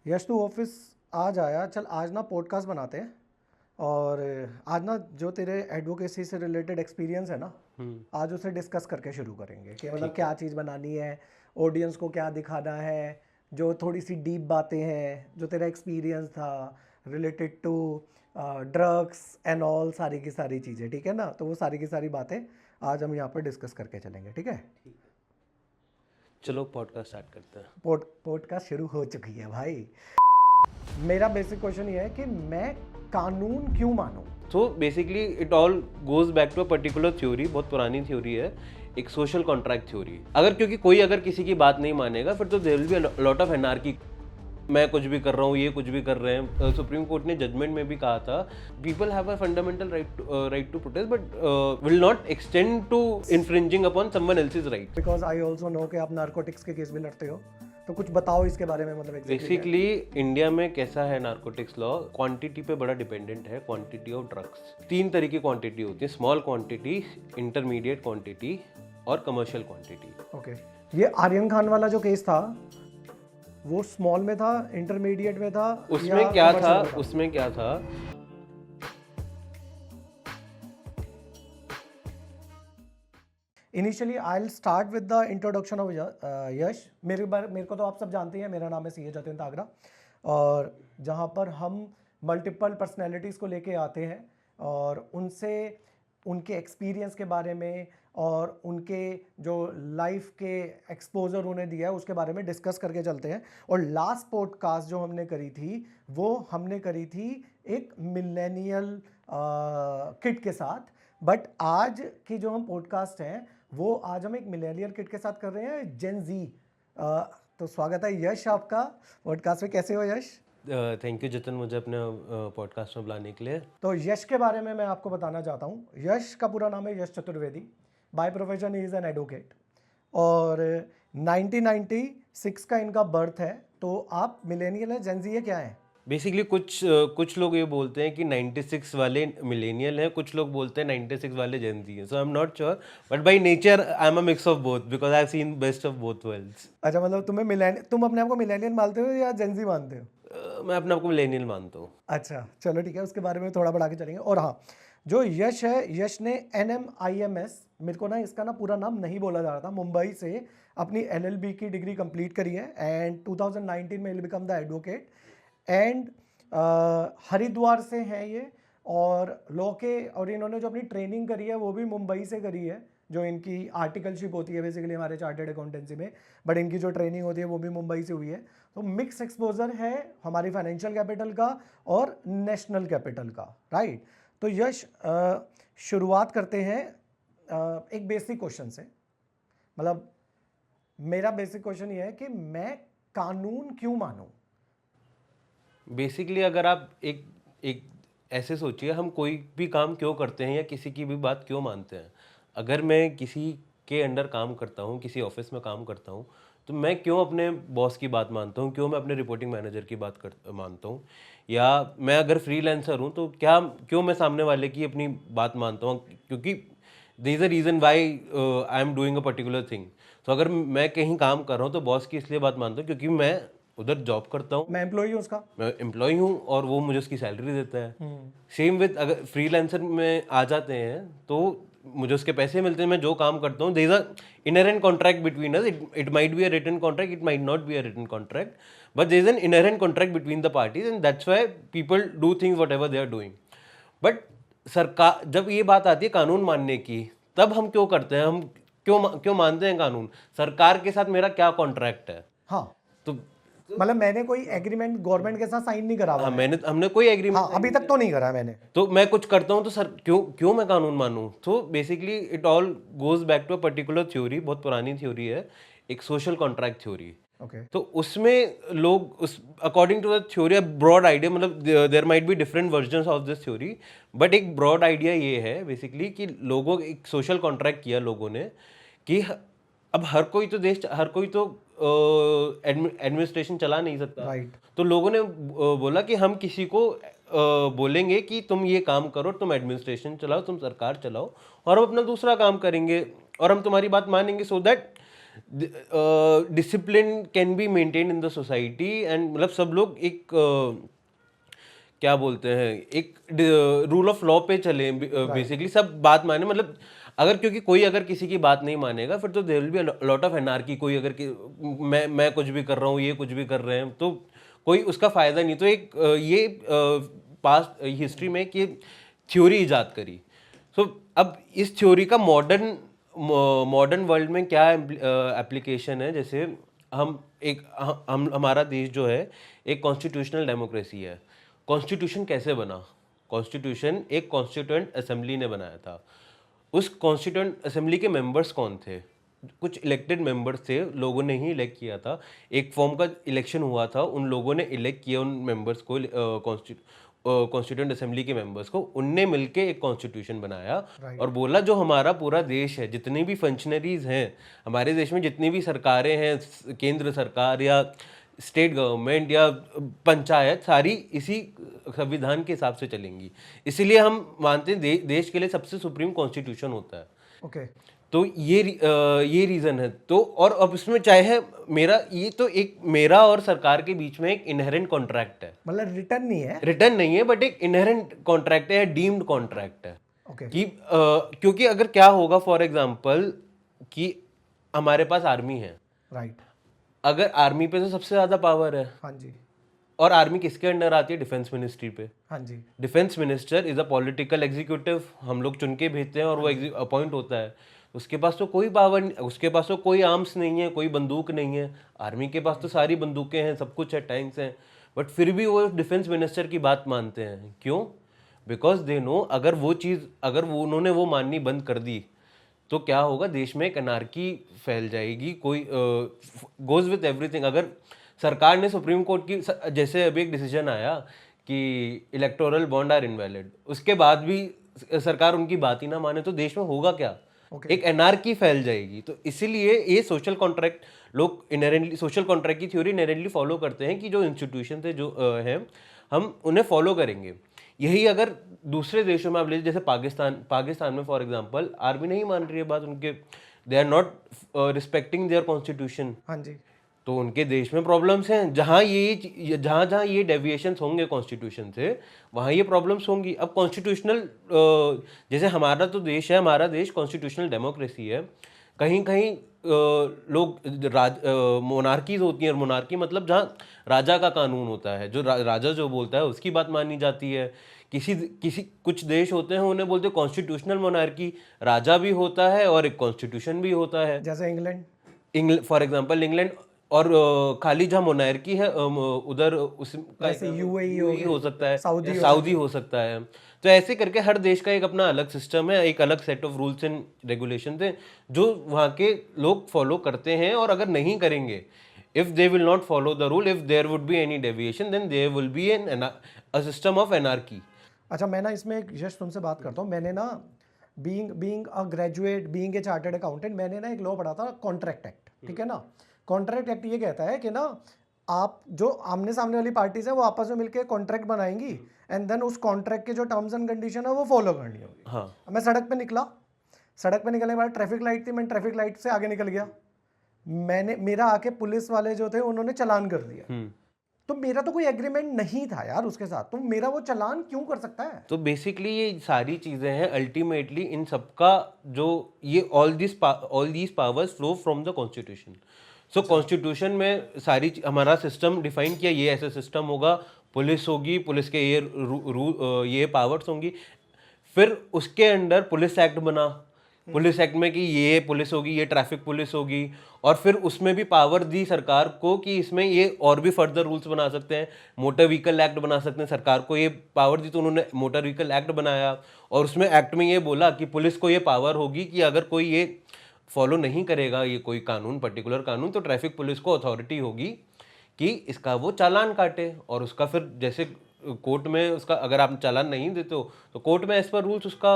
यश तू ऑफिस आज आया, चल आज ना पॉडकास्ट बनाते हैं। और आज ना जो तेरे एडवोकेसी से रिलेटेड एक्सपीरियंस है ना, आज उसे डिस्कस करके शुरू करेंगे कि मतलब क्या चीज़ बनानी है, ऑडियंस को क्या दिखाना है, जो थोड़ी सी डीप बातें हैं, जो तेरा एक्सपीरियंस था related to drugs and all, सारी की सारी चीज़ें, ठीक है ना। तो वो सारी की सारी बातें आज हम यहाँ पर डिस्कस करके चलेंगे, ठीक है। चलो पॉडकास्ट स्टार्ट करते हैं। पॉडकास्ट शुरू हो चुकी है भाई। मेरा बेसिक क्वेश्चन ये है कि मैं कानून क्यों मानूं। तो basically it all goes back to a particular theory, बहुत पुरानी थ्योरी है, एक सोशल कॉन्ट्रैक्ट थ्योरी। क्योंकि कोई अगर किसी की बात नहीं मानेगा फिर तो there will be lot of anarchy. मैं कुछ भी कर रहा हूँ, ये कुछ भी कर रहे हैं। सुप्रीम कोर्ट ने जजमेंट में भी कहा था people have a fundamental right to protest but will not extend to infringing upon someone else's right. Because I also know कि आप नारकोटिक्स के केस भी लड़ते हो, तो कुछ बताओ इसके बारे में। मतलब बेसिकली इंडिया में कैसा है नार्कोटिक्स लॉ, क्वांटिटी पे बड़ा डिपेंडेंट है, क्वांटिटी ऑफ ड्रग्स। 3 तरह की क्वांटिटी होती है, स्मॉल क्वांटिटी, इंटरमीडिएट क्वांटिटी और कमर्शियल क्वांटिटी। ओके, ये आर्यन खान वाला जो केस था वो स्मॉल में था, इंटरमीडिएट में था, उसमें क्या था, उसमें क्या था initially I will start with the introduction of Yash. मेरे को तो आप सब जानते हैं, मेरा नाम है सीए जतिन तागरा, और जहाँ पर हम मल्टीपल पर्सनैलिटीज़ को लेके आते हैं और उनसे उनके एक्सपीरियंस के बारे में और उनके जो लाइफ के एक्सपोजर उन्हें दिया है उसके बारे में डिस्कस करके चलते हैं। और लास्ट पॉडकास्ट जो हमने करी थी वो हमने करी थी एक मिलेनियल किड के साथ, बट आज की जो हम पॉडकास्ट हैं वो आज हम एक मिलेनियल किड के साथ कर रहे हैं, जेन जी। तो स्वागत है यश आपका पॉडकास्ट में। कैसे हो यश? थैंक यू जतिन, मुझे अपने पॉडकास्ट में बुलाने के लिए। तो यश के बारे में मैं आपको बताना चाहता हूँ। यश का पूरा नाम है Yash Chaturvedi, by profession he is an advocate, और 1996 का इनका बर्थ है। तो आप मिलेनियल है, जेन जी है, क्या है? बेसिकली कुछ लोग ये बोलते हैं कि 96 वाले मिलेनियल हैं, कुछ लोग बोलते हैं 96 वाले जेन जी हैं। So I am not sure, but by nature I am a mix of both because I have seen best of both worlds. अच्छा, मतलब तुम अपने आप को मिलेनियल मानते हो या जेन जी मानते हो? मैं अपने आप को मिलेनियल मानता हूँ। अच्छा चलो ठीक है, उसके बारे में थोड़ा बढ़ा के चलेंगे। और हाँ, जो यश है, यश ने NMIMS, मेरे को ना इसका ना पूरा नाम नहीं बोला जा रहा था, मुंबई से अपनी LLB की डिग्री कंप्लीट करी है एंड 2019 में become the advocate. And Haridwar से हैं ये, और लॉ के, और इन्होंने जो अपनी ट्रेनिंग करी है वो भी मुंबई से करी है। जो इनकी आर्टिकलशिप होती है बेसिकली हमारे चार्टर्ड अकाउंटेंसी में, बट इनकी जो ट्रेनिंग होती है वो भी मुंबई से हुई है। तो मिक्स एक्सपोजर है हमारी फाइनेंशियल कैपिटल का और नेशनल कैपिटल का, राइट। तो यश, शुरुआत करते हैं एक बेसिक क्वेश्चन से। मतलब मेरा बेसिक क्वेश्चन ये है कि मैं कानून क्यों मानूं। बेसिकली अगर आप एक ऐसे सोचिए, हम कोई भी काम क्यों करते हैं या किसी की भी बात क्यों मानते हैं। अगर मैं किसी के अंडर काम करता हूँ, किसी ऑफिस में काम करता हूँ, तो मैं क्यों अपने बॉस की बात मानता हूँ, क्यों मैं अपने रिपोर्टिंग मैनेजर की बात मानता हूँ, या मैं अगर फ्रीलांसर हूँ तो क्यों मैं सामने वाले की अपनी बात मानता हूँ, क्योंकि there is a reason why I am doing a particular thing. तो अगर मैं कहीं काम कर रहा हूँ तो बॉस की इसलिए बात मानता हूँ क्योंकि मैं उधर जॉब करता हूँ, मैं एम्प्लॉई हूँ उसका, मैं एम्प्लॉय हूँ और वो मुझे उसकी सैलरी देता है। सेम विद अगर फ्रीलांसर में आ जाते हैं तो मुझे उसके पैसे मिलते हैं, मैं जो काम करता हूँ there is a inherent contract between us. It might be a written contract, it might not be a written contract, but there is an inherent contract between the parties and that's why people do things whatever they are doing. But सरकार, जब ये बात आती है कानून मानने की, तब हम क्यों करते हैं, हम क्यों मानते हैं कानून। सरकार के साथ मेरा क्या कॉन्ट्रैक्ट है? हाँ, तो मतलब मैंने कोई एग्रीमेंट गवर्नमेंट के साथ साइन नहीं करा हुआ हाँ, है। हमने कोई एग्रीमेंट, हाँ, अभी तक तो नहीं करा मैंने। तो मैं कुछ करता हूँ तो सर क्यों मैं कानून मानूं। तो basically it all goes back to a particular theory, बहुत पुरानी थ्योरी है, एक सोशल कॉन्ट्रैक्ट थ्योरी। ओके, तो उसमें लोग उस according to the theory, broad idea, मतलब there might be different versions of this theory, but एक ब्रॉड आइडिया ये है बेसिकली कि लोगों, एक सोशल कॉन्ट्रैक्ट किया लोगों ने कि अब हर कोई तो एडमिनिस्ट्रेशन चला नहीं सकता, राइट। तो लोगों ने बोला कि हम किसी को बोलेंगे कि तुम ये काम करो, तुम एडमिनिस्ट्रेशन चलाओ, तुम सरकार चलाओ, और हम अपना दूसरा काम करेंगे और हम तुम्हारी बात मानेंगे, so that discipline can be maintain in the society and मतलब सब लोग एक क्या बोलते हैं एक रूल ऑफ लॉ पे चले बेसिकली सब बात माने मतलब अगर क्योंकि कोई अगर किसी की बात नहीं मानेगा फिर तो there will be lot of anarchy कोई अगर मैं कुछ भी कर रहा हूँ ये कुछ भी कर रहे हैं तो कोई उसका फायदा नहीं तो एक ये पास्ट हिस्ट्री में कि थ्योरी इजाद करी सो अब इस थ्योरी का मॉडर्न वर्ल्ड में क्या एप्लीकेशन है जैसे हम हमारा देश जो है एक कॉन्स्टिट्यूशनल डेमोक्रेसी है कॉन्स्टिट्यूशन कैसे बना कॉन्स्टिट्यूशन एक कॉन्स्टिट्यूएंट असेंबली ने बनाया था उस कॉन्स्टिट्यूएंट असेंबली के मेंबर्स कौन थे कुछ इलेक्टेड मेंबर्स थे लोगों ने ही इलेक्ट किया था एक फॉर्म का इलेक्शन हुआ था उन लोगों ने इलेक्ट किया उन मेंबर्स को कॉन्स्टिट्यूएंट असेंबली के मेंबर्स को उनने मिलके एक कॉन्स्टिट्यूशन बनाया और बोला जो हमारा पूरा देश है जितनी भी फंक्शनरीज हैं हमारे देश में जितनी भी सरकारें हैं केंद्र सरकार या स्टेट गवर्नमेंट या पंचायत सारी इसी संविधान के हिसाब से चलेंगी इसीलिए हम मानते हैं देश के लिए सबसे सुप्रीम कॉन्स्टिट्यूशन होता है ओके तो ये रीजन है तो और अब इसमें चाहे मेरा ये तो एक मेरा और सरकार के बीच में एक इनहेरेंट कॉन्ट्रैक्ट है मतलब रिटर्न नहीं है रिटर्न नहीं है बट एक इनहेरेंट कॉन्ट्रैक्ट है डीम्ड कॉन्ट्रैक्ट है ओके कि क्योंकि अगर क्या होगा फॉर एग्जांपल कि हमारे पास आर्मी है राइट अगर आर्मी पे तो सबसे ज्यादा पावर है हाँ जी और आर्मी किसके अंडर आती है डिफेंस मिनिस्ट्री पे हाँ जी defence minister is a political executive हम लोग चुन के भेजते हैं और वो अपॉइंट होता है उसके पास तो कोई पावर उसके पास तो कोई आर्म्स नहीं है कोई बंदूक नहीं है आर्मी के पास तो सारी बंदूकें हैं सब कुछ है टैंक्स हैं बट फिर भी वो डिफेंस मिनिस्टर की बात मानते हैं क्यों बिकॉज दे नो अगर वो चीज़ अगर वो उन्होंने वो माननी बंद कर दी तो क्या होगा देश में एक अनार्की फैल जाएगी कोई गोज विथ एवरीथिंग अगर सरकार ने सुप्रीम कोर्ट की जैसे अभी एक डिसीजन आया कि इलेक्टोरल बॉन्ड आर इनवैलिड उसके बाद भी सरकार उनकी बात ही ना माने तो देश में होगा क्या एक एनार्की फैल जाएगी तो इसीलिए ये सोशल कॉन्ट्रैक्ट लोग इनहेरेंटली सोशल कॉन्ट्रैक्ट की थ्योरी इनहेरेंटली फॉलो करते हैं कि जो इंस्टीट्यूशन थे जो हैं हम उन्हें फॉलो करेंगे यही अगर दूसरे देशों में आप ले जैसे पाकिस्तान में फॉर एग्जांपल आर्मी नहीं मान रही है बात उनके they are not respecting their constitution हाँ जी तो उनके देश में प्रॉब्लम्स हैं जहाँ ये डेविएशंस होंगे कॉन्स्टिट्यूशन से वहाँ ये प्रॉब्लम्स होंगी अब कॉन्स्टिट्यूशनल जैसे हमारा तो देश है हमारा देश कॉन्स्टिट्यूशनल डेमोक्रेसी है कहीं कहीं लोग मोनार्कीज होती हैं और मोनार्की मतलब जहाँ राजा का कानून होता है जो राजा जो बोलता है उसकी बात मानी जाती है किसी कुछ देश होते हैं उन्हें बोलते हैं कॉन्स्टिट्यूशनल मोनार्की राजा भी होता है और एक कॉन्स्टिट्यूशन भी होता है जैसे इंग्लैंड फॉर एग्जांपल इंग्लैंड और खाली जहाँ मोनार्की है उधर उसका UAE हो सकता है सऊदी हो सकता है तो ऐसे करके हर देश का एक अपना अलग सिस्टम है एक अलग set of rules and regulation थे जो वहाँ के लोग फॉलो करते हैं और अगर नहीं करेंगे if they will not follow the rule if there would be any deviation then there will be a system of anarchy अच्छा मैं ना इसमें एक यश तुमसे बात करता हूँ मैंने ना being a graduate being a chartered accountant मैंने ना एक लॉ पढ़ा था कॉन्ट्रैक्ट एक्ट ठीक है ना कॉन्ट्रैक्ट एक्ट ये कहता है कि ना आप जो आमने सामने वाली पार्टीज है वो आपस में मिलकर कॉन्ट्रैक्ट बनाएंगी एंड देन उस कॉन्ट्रैक्ट के जो टर्म्स एंड कंडीशन है वो फॉलो करनी होगी हाँ मैं सड़क पे निकला सड़क पे निकलने के बाद ट्रैफिक लाइट थी मैं ट्रैफिक लाइट से आगे निकल गया मेरा आके पुलिस वाले जो थे उन्होंने चालान कर दिया तो मेरा तो कोई एग्रीमेंट नहीं था यार उसके साथ तो मेरा वो चालान क्यों कर सकता है तो बेसिकली ये सारी चीजें हैं अल्टीमेटली इन सबका जो ये all these powers flow from the constitution so constitution में सारी हमारा सिस्टम डिफाइन किया ये ऐसा सिस्टम होगा पुलिस होगी पुलिस के ये पावर्स होंगी फिर उसके अंडर पुलिस एक्ट बना पुलिस एक्ट में कि ये पुलिस होगी ये ट्रैफिक पुलिस होगी और फिर उसमें भी पावर दी सरकार को कि इसमें ये और भी फर्दर रूल्स बना सकते हैं मोटर व्हीकल एक्ट बना सकते हैं सरकार को ये पावर दी तो उन्होंने मोटर व्हीकल एक्ट बनाया और उसमें एक्ट में ये बोला कि पुलिस को ये पावर होगी कि अगर कोई ये फॉलो नहीं करेगा ये कोई कानून पर्टिकुलर कानून तो ट्रैफिक पुलिस को अथॉरिटी होगी कि इसका वो चालान काटे और उसका फिर जैसे कोर्ट में उसका अगर आप चालान नहीं देते हो तो कोर्ट में एज पर रूल्स उसका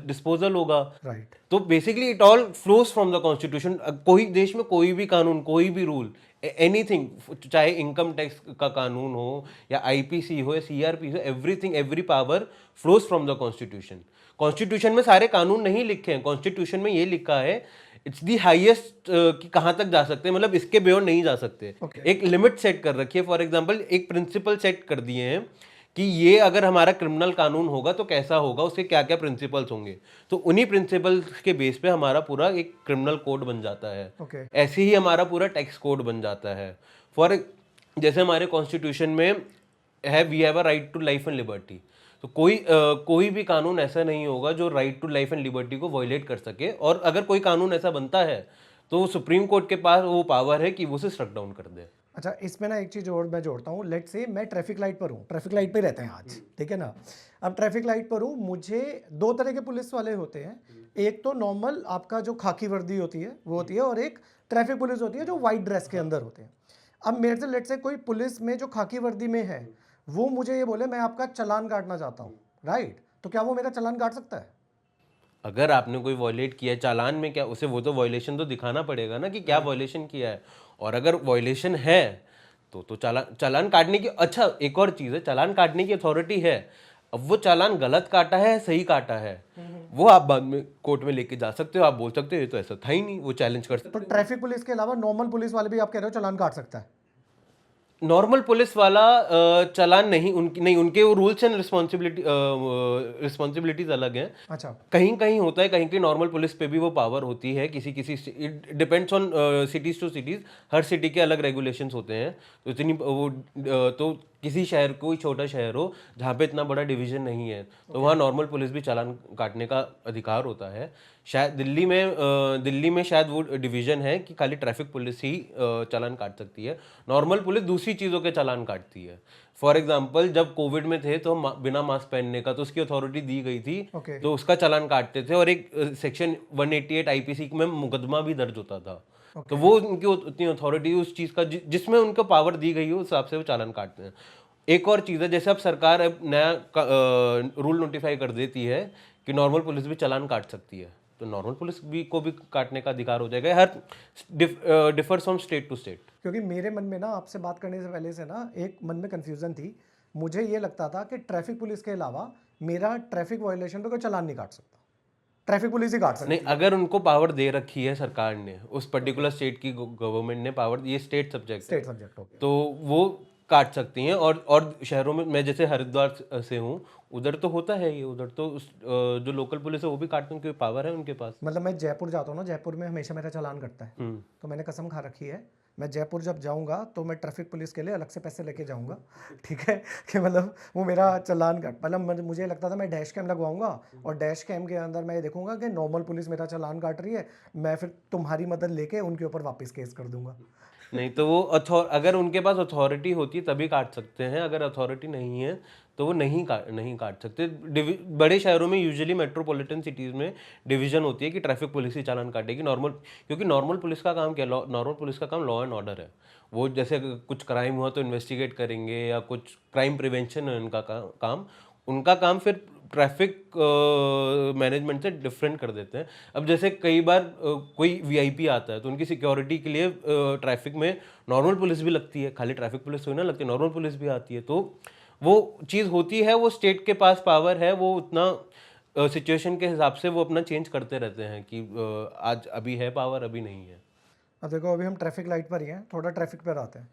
डिस्पोजल होगा राइट तो basically it all flows from the constitution कोई देश में कोई भी कानून कोई भी रूल एनीथिंग चाहे इनकम टैक्स का कानून हो या आईपीसी हो या सीआरपी हो everything every power flows from the constitution constitution में सारे कानून नहीं लिखे हैं कॉन्स्टिट्यूशन में ये लिखा है इट्स दी हाईएस्ट कि कहाँ तक जा सकते हैं, मतलब इसके बियॉन्ड नहीं जा सकते। Okay. एक लिमिट सेट कर रखी है, फॉर एग्जांपल एक प्रिंसिपल सेट कर दिए हैं कि ये अगर हमारा क्रिमिनल कानून होगा तो कैसा होगा, उसके क्या क्या प्रिंसिपल्स होंगे, तो उन्हीं प्रिंसिपल्स के बेस पे हमारा पूरा एक क्रिमिनल कोड बन जाता है। Okay. ऐसे ही हमारा पूरा टैक्स कोड बन जाता है। फॉर जैसे हमारे कॉन्स्टिट्यूशन में है we have a right to life and liberty, तो कोई भी कानून ऐसा नहीं होगा जो right to life and liberty को वायलेट कर सके, और अगर कोई कानून ऐसा बनता है तो सुप्रीम कोर्ट के पास वो पावर है कि वो उसे स्ट्रक डाउन कर दे। अच्छा, इसमें ना एक चीज़ और मैं जोड़ता हूँ। लेट्स से मैं ट्रैफिक लाइट पर हूँ, ट्रैफिक लाइट पे रहते हैं आज, ठीक है ना। अब ट्रैफिक लाइट पर हूँ, मुझे दो तरह के पुलिस वाले होते हैं। एक तो नॉर्मल आपका जो खाकी वर्दी होती है वो होती है, और एक ट्रैफिक पुलिस होती है जो वाइट ड्रेस के अंदर होते हैं। अब मेरे से लेट्स से कोई पुलिस में जो खाकी वर्दी में है वो मुझे ये बोले मैं आपका चालान काटना चाहता हूँ, राइट, तो क्या वो मेरा चालान काट सकता है? अगर आपने कोई वॉयलेट किया है, चालान में क्या उसे वो तो वॉयलेशन तो दिखाना पड़ेगा ना कि क्या वॉयलेशन किया है, और अगर वॉयलेशन है तो चालान काटने की, अच्छा एक और चीज़ है, चालान काटने की अथॉरिटी है। अब वो चालान गलत काटा है सही काटा है, वो आप बाद में कोर्ट में लेके जा सकते हो, आप बोल सकते हो ये तो ऐसा था ही नहीं, वो चैलेंज कर सकते तो ट्रैफिक पुलिस के अलावा नॉर्मल पुलिस वाले भी आप कह रहे हो चालान काट सकता है? नॉर्मल पुलिस वाला चालान नहीं, उनके वो रूल्स एंड रिस्पॉन्सिबिलिटीज अलग हैं। अच्छा। कहीं कहीं होता है, कहीं कहीं नॉर्मल पुलिस पे भी वो पावर होती है, किसी किसी it depends on cities to cities, हर सिटी के अलग रेगुलेशंस होते हैं, तो इतनी वो तो किसी शहर, कोई छोटा शहर हो जहाँ पे इतना बड़ा डिवीजन नहीं है, तो वहाँ नॉर्मल पुलिस भी चालान काटने का अधिकार होता है। शायद दिल्ली में शायद वो डिवीजन है कि खाली ट्रैफिक पुलिस ही चालान काट सकती है, नॉर्मल पुलिस दूसरी चीज़ों के चालान काटती है। फॉर एग्जाम्पल जब कोविड में थे तो हम बिना मास्क पहनने का तो उसकी अथॉरिटी दी गई थी, Okay. तो उसका चालान काटते थे, और एक सेक्शन 188 आईपीसी में मुकदमा भी दर्ज होता था। तो वो उनकी उतनी अथॉरिटी उस चीज़ का जिसमें उनको पावर दी गई हो उस हिसाब से वो चालान काटते हैं। एक और चीज़ है, जैसे अब सरकार अब नया रूल नोटिफाई कर देती है कि नॉर्मल पुलिस भी चालान काट सकती है, तो नॉर्मल पुलिस भी को भी काटने का अधिकार हो जाएगा। हर differs from state to state. क्योंकि मेरे मन में ना आपसे बात करने से पहले से ना एक मन में कंफ्यूजन थी। मुझे ये लगता था कि ट्रैफिक पुलिस के अलावा मेरा ट्रैफिक वायलेशन पे कोई चालान नहीं काट सकता, ट्रैफिक पुलिस ही काट सकती नहीं, अगर उनको पावर दे रखी है सरकार ने, उस पर्टिकुलर स्टेट की गवर्नमेंट ने पावर, ये स्टेट सब्जेक्ट है, स्टेट सब्जेक्ट हो गया। तो वो काट सकती हैं। और शहरों में, मैं जैसे हरिद्वार से हूँ, उधर तो होता है ये, उधर तो जो लोकल पुलिस है वो भी काटने की पावर है उनके पास। मतलब मैं जयपुर जाता हूँ ना, जयपुर में हमेशा मेरा चालान कटता है, तो मैंने कसम खा रखी है मैं जयपुर जब जाऊंगा तो मैं ट्रैफिक पुलिस के लिए अलग से पैसे लेके जाऊंगा, ठीक है, कि मतलब वो मेरा चालान कट, मतलब मुझे लगता था मैं डैश कैम लगवाऊंगा, और डैश कैम के अंदर मैं ये देखूंगा कि नॉर्मल पुलिस मेरा चालान काट रही है, मैं फिर तुम्हारी मदद लेके उनके ऊपर वापस केस कर दूंगा। नहीं तो वो अगर उनके पास अथॉरिटी होती है तभी काट सकते हैं, अगर अथॉरिटी नहीं है तो वो नहीं काट सकते। बड़े शहरों में यूजुअली मेट्रोपॉलिटन सिटीज़ में डिवीजन होती है कि ट्रैफिक पुलिस ही चालान काटेगी, क्योंकि नॉर्मल पुलिस का काम क्या, नॉर्मल पुलिस का काम लॉ एंड ऑर्डर है। वो जैसे कुछ क्राइम हुआ तो इन्वेस्टिगेट करेंगे, या कुछ क्राइम प्रिवेंशन है उनका काम, उनका काम फिर ट्रैफिक मैनेजमेंट से डिफरेंट कर देते हैं। अब जैसे कई बार कोई वीआईपी आता है तो उनकी सिक्योरिटी के लिए ट्रैफिक में नॉर्मल पुलिस भी लगती है, खाली ट्रैफिक पुलिस थोड़ी ना लगती है, नॉर्मल पुलिस भी आती है, तो वो चीज़ होती है, वो स्टेट के पास पावर है, वो उतना सिचुएशन के हिसाब से वो अपना चेंज करते रहते हैं कि आज अभी है पावर, अभी नहीं है। अब देखो, अभी हम ट्रैफिक लाइट पर ही हैं, थोड़ा ट्रैफिक पर आते हैं।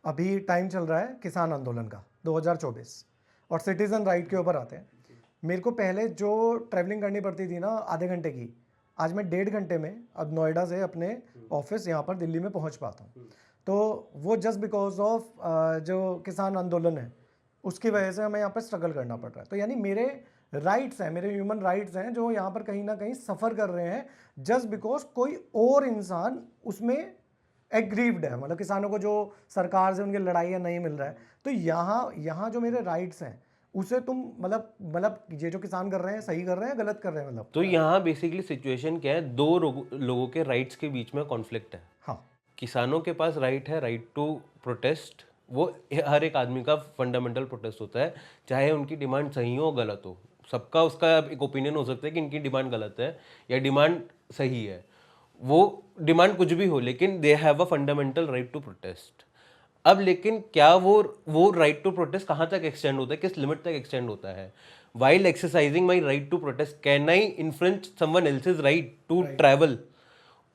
अभी टाइम चल रहा है किसान आंदोलन का 2024, और सिटीज़न राइट के ऊपर आते हैं। मेरे को पहले जो ट्रैवलिंग करनी पड़ती थी ना आधे घंटे की, आज मैं 1.5 घंटे में अब नोएडा से अपने ऑफिस यहाँ पर दिल्ली में पहुँच पाता हूँ। तो वो जस्ट बिकॉज ऑफ जो किसान आंदोलन है उसकी वजह से हमें यहाँ पर स्ट्रगल करना पड़ रहा है। तो यानी मेरे राइट्स हैं, मेरे ह्यूमन राइट्स हैं जो यहाँ पर कहीं ना कहीं सफ़र कर रहे हैं, जस्ट बिकॉज कोई और इंसान उसमें एग्रीव्ड है, मतलब किसानों को जो सरकार से उनकी लड़ाइयाँ नहीं मिल रहा है। तो यहाँ जो मेरे राइट्स हैं उसे तुम मतलब ये जो किसान कर रहे हैं सही कर रहे हैं गलत कर रहे हैं, मतलब तो यहाँ बेसिकली सिचुएशन क्या है, दो लोगों के राइट्स के बीच में कॉन्फ्लिक्ट है। हाँ, किसानों के पास राइट है, राइट टू प्रोटेस्ट, वो हर एक आदमी का फंडामेंटल प्रोटेस्ट होता है, चाहे उनकी डिमांड सही हो गलत हो, सबका उसका एक ओपिनियन हो सकता है कि इनकी डिमांड गलत है या डिमांड सही है, वो डिमांड कुछ भी हो, लेकिन they have a fundamental right to protest. अब लेकिन क्या वो राइट टू प्रोटेस्ट कहाँ तक एक्सटेंड होता है, किस लिमिट तक एक्सटेंड होता है? While exercising my right to protest can I infringe someone else's right to travel?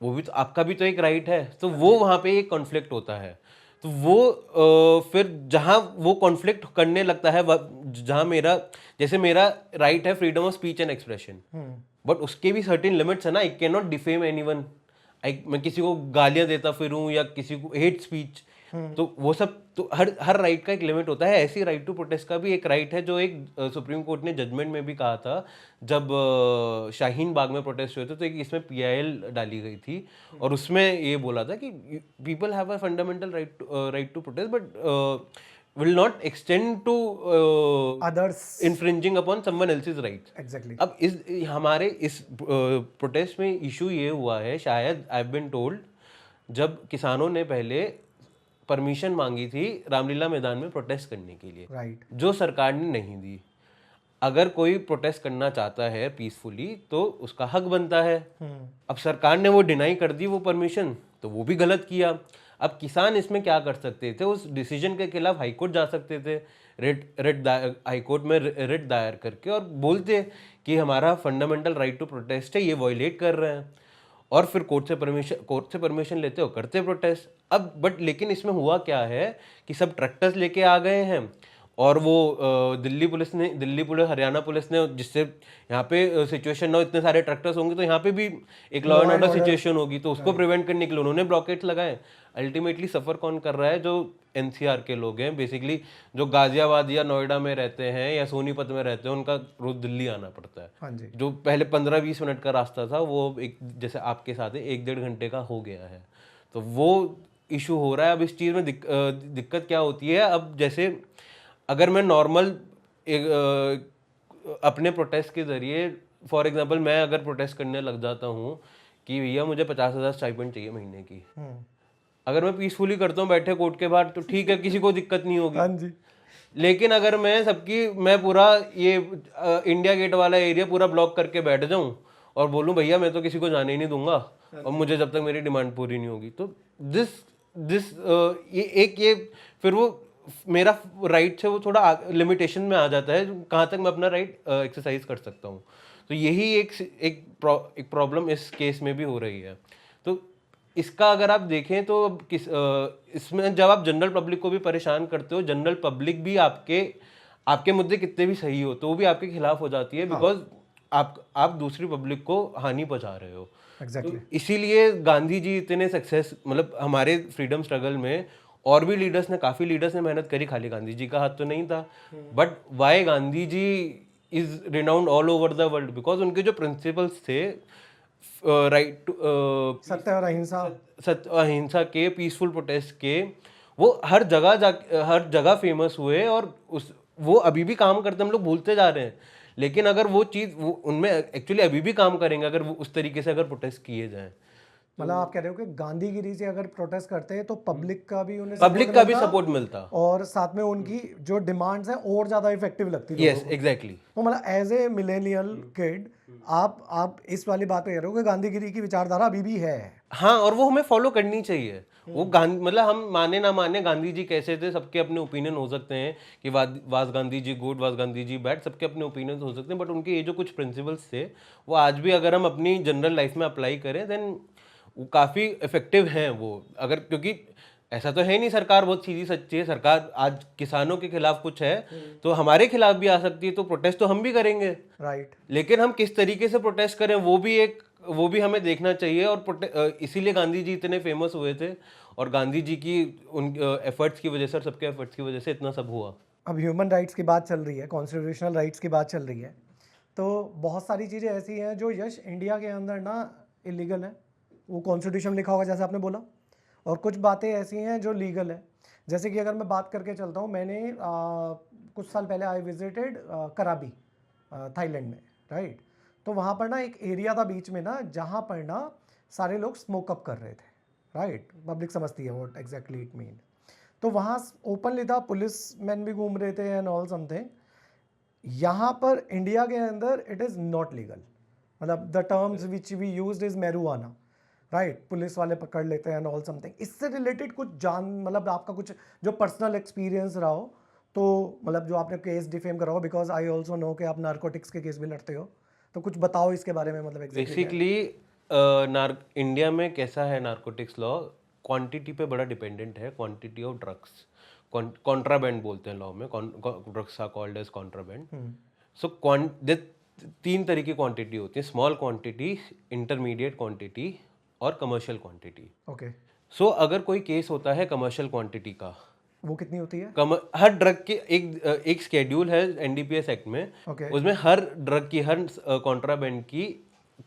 वो भी तो आपका भी तो एक राइट है, तो वो वहाँ पे एक कॉन्फ्लिक्ट होता है। तो वो फिर जहाँ वो कॉन्फ्लिक्ट करने लगता है, जहाँ मेरा, जैसे मेरा राइट है freedom of speech and expression, but उसके भी सर्टेन लिमिट्स है ना। I can not defame anyone. मैं किसी को गालियां देता फिरूं या किसी को हेट स्पीच, तो वो सब तो हर राइट का एक लिमिट होता है। ऐसी राइट टू प्रोटेस्ट का भी एक राइट है, जो एक सुप्रीम कोर्ट ने जजमेंट में भी कहा था जब शाहीन बाग में प्रोटेस्ट हुए थे, तो एक इसमें पीआईएल डाली गई थी और उसमें ये बोला था कि people have a fundamental right to protest but will not extend to others, infringing upon someone else's rights. Exactly. अब इस हमारे इस प्रोटेस्ट में इशू ये हुआ है, शायद आई हैव बीन टोल्ड, जब किसानों ने पहले परमिशन मांगी थी रामलीला मैदान में प्रोटेस्ट करने के लिए, राइट। जो सरकार ने नहीं दी। अगर कोई प्रोटेस्ट करना चाहता है पीसफुली तो उसका हक बनता है। अब सरकार ने वो डिनाई कर दी वो परमिशन, तो वो भी गलत किया। अब किसान इसमें क्या कर सकते थे? उस डिसीजन के खिलाफ हाईकोर्ट जा सकते थे, हाईकोर्ट में रिट दायर करके और बोलते कि हमारा फंडामेंटल राइट टू प्रोटेस्ट है, ये वॉयलेट कर रहे हैं, और फिर कोर्ट से परमिशन लेते हो, करते प्रोटेस्ट। अब बट लेकिन इसमें हुआ क्या है कि सब ट्रैक्टर्स लेके आ गए हैं, और वो दिल्ली पुलिस हरियाणा पुलिस ने, जिससे यहाँ पे सिचुएशन ना, इतने सारे ट्रैक्टर्स होंगे तो यहाँ पे भी एक लॉ एंड ऑर्डर सिचुएशन होगी, तो उसको प्रिवेंट करने के लिए उन्होंने ब्लॉकेट्स लगाए। अल्टीमेटली सफ़र कौन कर रहा है? जो एनसीआर के लोग हैं, बेसिकली जो गाजियाबाद या नोएडा में रहते हैं या सोनीपत में रहते हैं, उनका रोज दिल्ली आना पड़ता है। हाँ जी। जो पहले 15-20 मिनट का रास्ता था, वो एक, जैसे आपके साथ है, 1-1.5 घंटे का हो गया है। तो वो इशू हो रहा है। अब इस चीज़ में दिक्कत क्या होती है? अब जैसे अगर मैं नॉर्मल अपने प्रोटेस्ट के ज़रिए, फॉर एग्जांपल मैं अगर प्रोटेस्ट करने लग जाता हूँ कि भैया मुझे 50,000 स्टाइपेंड चाहिए महीने की, अगर मैं पीसफुली करता हूँ बैठे कोर्ट के बाहर, तो ठीक है, किसी को दिक्कत नहीं होगी। हाँ जी। लेकिन अगर मैं पूरा ये इंडिया गेट वाला एरिया पूरा ब्लॉक करके बैठ जाऊँ और बोलूँ भैया मैं तो किसी को जाने ही नहीं दूंगा और मुझे जब तक मेरी डिमांड पूरी नहीं होगी, तो ये फिर वो मेरा राइट है वो थोड़ा लिमिटेशन में आ जाता है, कहाँ तक मैं अपना राइट एक्सरसाइज कर सकता हूँ। तो यही एक प्रॉब्लम इस केस में भी हो रही है। तो इसका अगर आप देखें तो इसमें जब आप जनरल पब्लिक को भी परेशान करते हो, जनरल पब्लिक भी आपके मुद्दे कितने भी सही हो तो वो भी आपके खिलाफ हो जाती है, बिकॉज आप दूसरी पब्लिक को हानि पहुंचा रहे हो। एग्जैक्टली। तो इसीलिए गांधी जी इतने सक्सेस, मतलब हमारे फ्रीडम स्ट्रगल में और भी लीडर्स ने, काफ़ी लीडर्स ने मेहनत करी, खाली गांधी जी का हाथ तो नहीं था। But why Gandhi ji is renowned all over the world? Because उनके जो प्रिंसिपल्स थे, राइट टू सत्य और अहिंसा के, पीसफुल प्रोटेस्ट के, वो हर जगह फेमस हुए, और वो अभी भी काम करते, हम लोग भूलते जा रहे हैं। लेकिन अगर वो चीज़ वो उनमें एक्चुअली अभी भी काम करेंगे, अगर वो उस तरीके से अगर प्रोटेस्ट किए जाएं। मतलब आप कह रहे हो कि गांधीगिरी से अगर प्रोटेस्ट करते हैं तो पब्लिक का भी सपोर्ट मिलता, और साथ में उनकी जो डिमांड्स हैं और ज्यादा इफेक्टिव लगती है। Yes, exactly. तो मतलब एज ए मिलेनियल किड आप इस वाली बात पे कह रहे हो कि गांधीगिरी की विचारधारा अभी भी है। हाँ, और वो हमें फॉलो करनी चाहिए। वो मतलब हम माने ना माने गांधी जी कैसे थे, सबके अपने ओपिनियन हो सकते हैं कि was Gandhi ji good, was Gandhi ji bad, सबके अपने ओपिनियन हो सकते हैं, बट उनके ये जो कुछ प्रिंसिपल्स थे वो आज भी अगर हम अपनी जनरल लाइफ में अप्लाई करें देन वो काफ़ी इफेक्टिव हैं वो। अगर, क्योंकि ऐसा तो है नहीं सरकार बहुत सीधी सच्ची है, सरकार आज किसानों के खिलाफ कुछ है तो हमारे खिलाफ भी आ सकती है, तो प्रोटेस्ट तो हम भी करेंगे, राइट। लेकिन हम किस तरीके से प्रोटेस्ट करें वो भी हमें देखना चाहिए। और इसीलिए गांधी जी इतने फेमस हुए थे, और गांधी जी की उन एफर्ट्स की वजह से और सबके एफर्ट्स की वजह से इतना सब हुआ। अब ह्यूमन राइट्स की बात चल रही है, कॉन्स्टिट्यूशनल राइट्स की बात चल रही है, तो बहुत सारी चीज़ें ऐसी हैं जो यश इंडिया के अंदर ना इलीगल है, वो कॉन्स्टिट्यूशन लिखा होगा जैसे आपने बोला, और कुछ बातें ऐसी हैं जो लीगल है। जैसे कि अगर मैं बात करके चलता हूँ, मैंने कुछ साल पहले आई विजिटेड कराबी, थाईलैंड में, राइट। तो वहाँ पर ना एक एरिया था बीच में ना, जहाँ पर ना सारे लोग स्मोकअप कर रहे थे, राइट। पब्लिक समझती है व्हाट एग्जैक्टली इट मीन। तो वहाँ ओपनली था, पुलिस मैन भी घूम रहे थे एंड ऑल समथिंग। यहाँ पर इंडिया के अंदर इट इज़ नॉट लीगल, मतलब the terms which we used is marijuana, right. Police वाले पकड़ लेते हैं एंड ऑल समथिंग। इससे रिलेटेड कुछ मतलब आपका कुछ जो पर्सनल एक्सपीरियंस रहा हो, तो मतलब जो आपने केस डिफेम करा हो, बिकॉज आई ऑल्सो नो कि आप नारकोटिक्स के केस भी लड़ते हो, तो कुछ बताओ इसके बारे में। मतलब बेसिकली इंडिया में कैसा है नार्कोटिक्स लॉ, क्वांटिटी पे बड़ा डिपेंडेंट है, क्वांटिटी ऑफ ड्रग्स, कॉन्ट्राबैंड बोलते हैं लॉ में, drugs are called as contraband. So तीन तरह की क्वांटिटी होती है, स्मॉल क्वांटिटी, इंटरमीडिएट क्वांटिटी और कमर्शियल क्वांटिटी। ओके, सो अगर कोई केस होता है कमर्शियल क्वांटिटी का, वो कितनी होती है? हर ड्रग के एक शेड्यूल है एनडीपीएस एक्ट में, ओके, उसमें हर ड्रग की, हर कॉन्ट्राबैंड की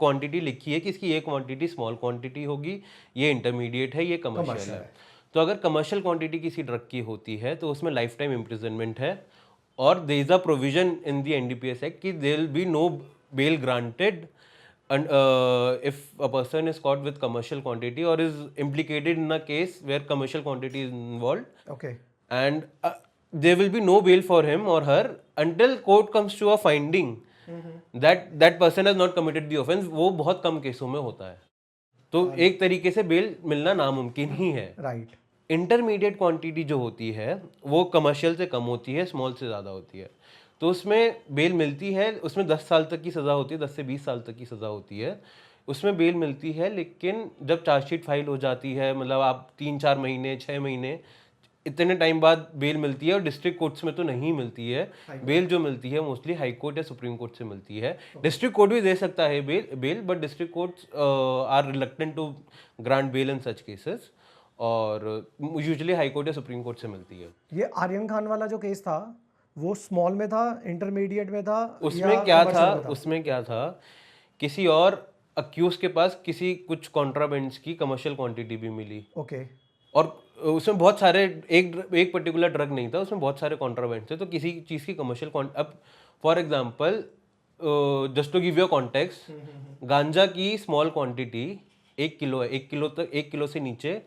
क्वांटिटी लिखी है कि इसकी ये क्वांटिटी स्मॉल क्वांटिटी होगी, ये इंटरमीडिएट है, ये कमर्शियल है। तो अगर कमर्शियल क्वांटिटी किसी ड्रग की होती है तो उसमें लाइफ टाइम इम्प्रिजनमेंट है, और there is a provision in the NDPS act कि there will be no bail granted and if a person is caught with commercial quantity or is implicated in a case where commercial quantity is involved, okay, and there will be no bail for him or her until court comes to a finding that that person has not committed the offense। वो बहुत कम केसों में होता है, तो एक तरीके से बेल मिलना नामुमकिन ही है। राइट, इंटरमीडिएट क्वांटिटी जो होती है वो कमर्शियल से कम होती है, स्मॉल से ज़्यादा होती है, तो उसमें बेल मिलती है। उसमें 10 साल तक की सज़ा होती है, 10 से 20 साल तक की सज़ा होती है, उसमें बेल मिलती है। लेकिन जब चार्जशीट फाइल हो जाती है, मतलब आप 3-4 महीने 6 महीने इतने टाइम बाद बेल मिलती है, और डिस्ट्रिक्ट कोर्ट्स में तो नहीं मिलती है बेल। जो मिलती है मोस्टली हाई कोर्ट या सुप्रीम कोर्ट से मिलती है। डिस्ट्रिक्ट कोर्ट भी दे सकता है bail, but district courts are reluctant to grant bail in such cases, और यूजुअली हाई कोर्ट या सुप्रीम कोर्ट से मिलती है। ये आर्यन खान वाला जो केस था वो स्मॉल में था, इंटरमीडिएट में था, उसमें क्या था, उसमें क्या था, किसी और अक्यूज के पास किसी कुछ कॉन्ट्राबैंड्स की कमर्शियल क्वांटिटी भी मिली। ओके, और उसमें बहुत सारे, एक पर्टिकुलर ड्रग नहीं था, उसमें बहुत सारे कॉन्ट्राबैंड्स थे, तो किसी चीज़ की कमर्शियल अब for example just to give you context, गांजा की स्मॉल क्वांटिटी 1 किलो है, 1 किलो तक, 1 किलो से नीचे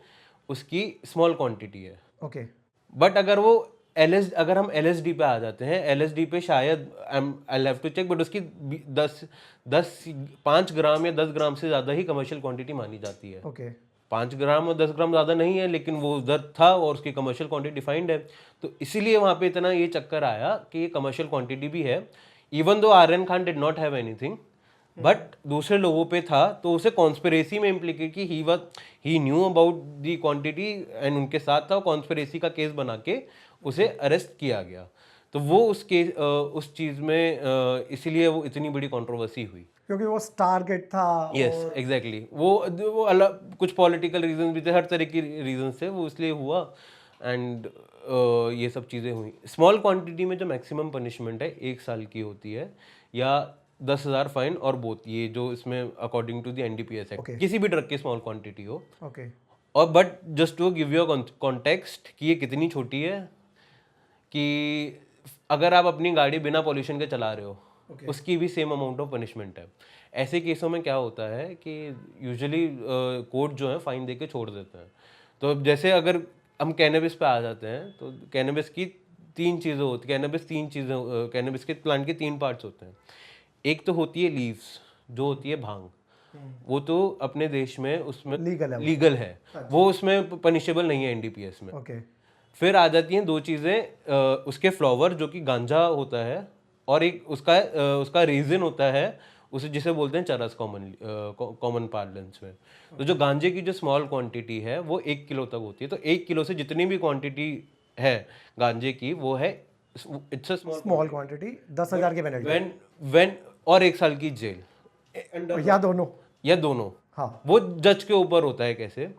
उसकी स्मॉल क्वांटिटी है। ओके, बट अगर वो अगर हम एलएसडी पे आ जाते हैं, एलएसडी पे शायद I have to check, but उसकी 5 ग्राम या 10 ग्राम से ज़्यादा ही कमर्शियल क्वांटिटी मानी जाती है। ओके, 5 ग्राम और 10 ग्राम ज़्यादा नहीं है, लेकिन वो उधर था और उसकी कमर्शियल क्वांटिटी डिफाइंड है, तो इसीलिए वहाँ पे इतना ये चक्कर आया कि ये कमर्शियल क्वांटिटी भी है। Even though Aryan Khan did not have anything, but दूसरे लोगों पे था, तो उसे कॉन्स्पिरेसी में इम्प्लीकेट की, he knew about the quantity and उनके साथ था, कॉन्स्पिरेसी का केस बना के उसे अरेस्ट किया गया। तो वो उस चीज़ में इसीलिए वो इतनी बड़ी कंट्रोवर्सी हुई, क्योंकि वो टारगेट था। यस एग्जैक्टली, वो अलग कुछ पॉलिटिकल रीजन भी थे, हर तरह की रीजन थे, वो इसलिए हुआ। एंड ये सब चीज़ें हुई। स्मॉल क्वांटिटी में जो मैक्सिमम पनिशमेंट है 1 साल की होती है, या 10,000 फाइन, और बोथ, ये जो इसमें according to the NDPS act, किसी भी ड्रग की स्मॉल क्वांटिटी हो। ओके, और but just to give you context कि ये कितनी छोटी है, कि अगर आप अपनी गाड़ी बिना पॉल्यूशन के चला रहे हो, उसकी भी सेम अमाउंट ऑफ पनिशमेंट है। ऐसे केसों में क्या होता है कि यूजुअली कोर्ट जो है फाइन दे के छोड़ देते हैं। तो जैसे अगर हम कैनबिस पे आ जाते हैं, तो कैनबिस की 3 चीज़ें होती हैं, कैनबिस के प्लांट के 3 पार्ट्स होते हैं। एक तो होती है लीव्स, जो होती है भांग, वो तो अपने देश में उसमें लीगल है, वो उसमें पनिशेबल नहीं है एनडीपीएस में। ओके, फिर आ जाती हैं 2 चीज़ें, उसके फ्लावर जो कि गांजा होता है, और एक उसका रीजन होता है, उसे जिसे बोलते हैं चरस कॉमन पार्लेंस में। तो जो गांजे की जो स्मॉल क्वांटिटी है वो 1 किलो तक होती है। तो 1 किलो से जितनी भी क्वांटिटी है गांजे की, वो है, इट्स अ स्मॉल क्वांटिटी, 10,000 की पेनल्टी, व्हेन और 1 साल की जेल, या दोनों। हाँ, वो जज के ऊपर होता है कैसे।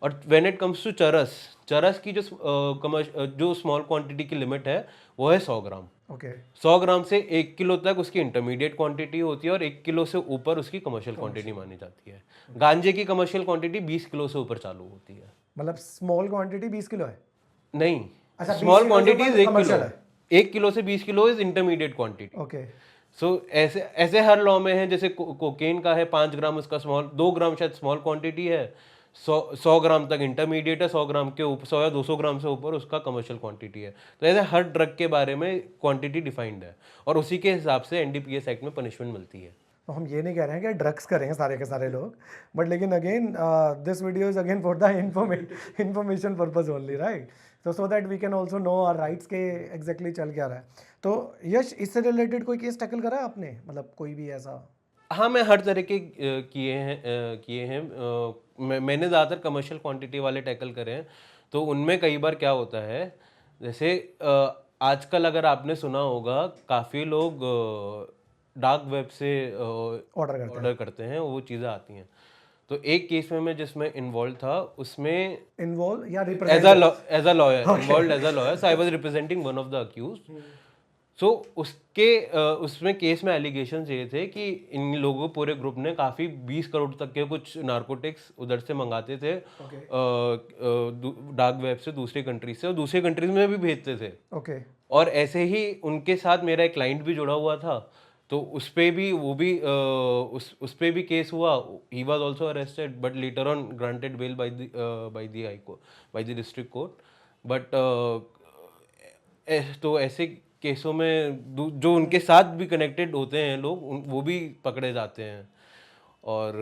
और व्हेन इट कम्स टू चरस की जो स्मॉल क्वांटिटी की लिमिट है वो है 100 ग्राम। ओके, 100 ग्राम से 1 किलो तक उसकी इंटरमीडिएट क्वांटिटी होती है, और 1 किलो से ऊपर उसकी कमर्शियल क्वांटिटी मानी जाती है। गांजे की कमर्शियल क्वांटिटी 20 किलो से ऊपर चालू होती है। मतलब स्मॉल क्वांटिटी 20 किलो है? नहीं, अच्छा, small quantity 1 commercial kilo, 1 kilo से 20 kilo is intermediate quantity. Okay, so ऐसे हर लॉ में है। जैसे कोकेन का है 5 ग्राम, उसका 2 ग्राम शायद स्मॉल क्वांटिटी है, 100 ग्राम तक इंटरमीडिएट है, 100 ग्राम के ऊपर, 100 या 200 ग्राम से ऊपर उसका कमर्शियल क्वांटिटी है। तो ऐसे हर ड्रग के बारे में क्वांटिटी डिफाइंड है, और उसी के हिसाब से एनडीपीएस एक्ट में पनिशमेंट मिलती है। तो हम ये नहीं कह रहे हैं कि ड्रग्स करेंगे सारे के सारे लोग, बट लेकिन again this video is again for the information purpose only, right? तो so that we can also know our rights के एग्जैक्टली चल क्या रहा है। तो यश, इससे रिलेटेड कोई केस टैकल करा है आपने, मतलब कोई भी ऐसा? हाँ, मैं हर तरह के किए हैं। मैंने ज़्यादातर कमर्शियल क्वांटिटी वाले टैकल करे हैं। तो उनमें कई बार क्या होता है, जैसे आजकल अगर आपने सुना होगा, काफ़ी लोग डार्क वेब से ऑर्डर ऑर्डर करते हैं, वो चीज़ें आती हैं। तो एक केस में मैं जिसमें इन्वॉल्व था, उसमें इन्वॉल्व या as represent? As a lawyer, involve as a lawyer, so I was representing one of the accused. सो उसमें केस में एलिगेशंस ये थे कि इन लोगों, पूरे ग्रुप ने काफ़ी 20 करोड़ तक के कुछ नारकोटिक्स उधर से मंगाते थे, ओके डार्क वेब से, दूसरी कंट्री से, और दूसरी कंट्रीज में भी भेजते थे। ओके और ऐसे ही उनके साथ मेरा एक क्लाइंट भी जुड़ा हुआ था, तो उस पे भी वो भी उस पे भी केस हुआ। He was also arrested but later on granted bail by the high court, by the district court. But तो ऐसे केसों में जो उनके साथ भी कनेक्टेड होते हैं लोग, वो भी पकड़े जाते हैं। और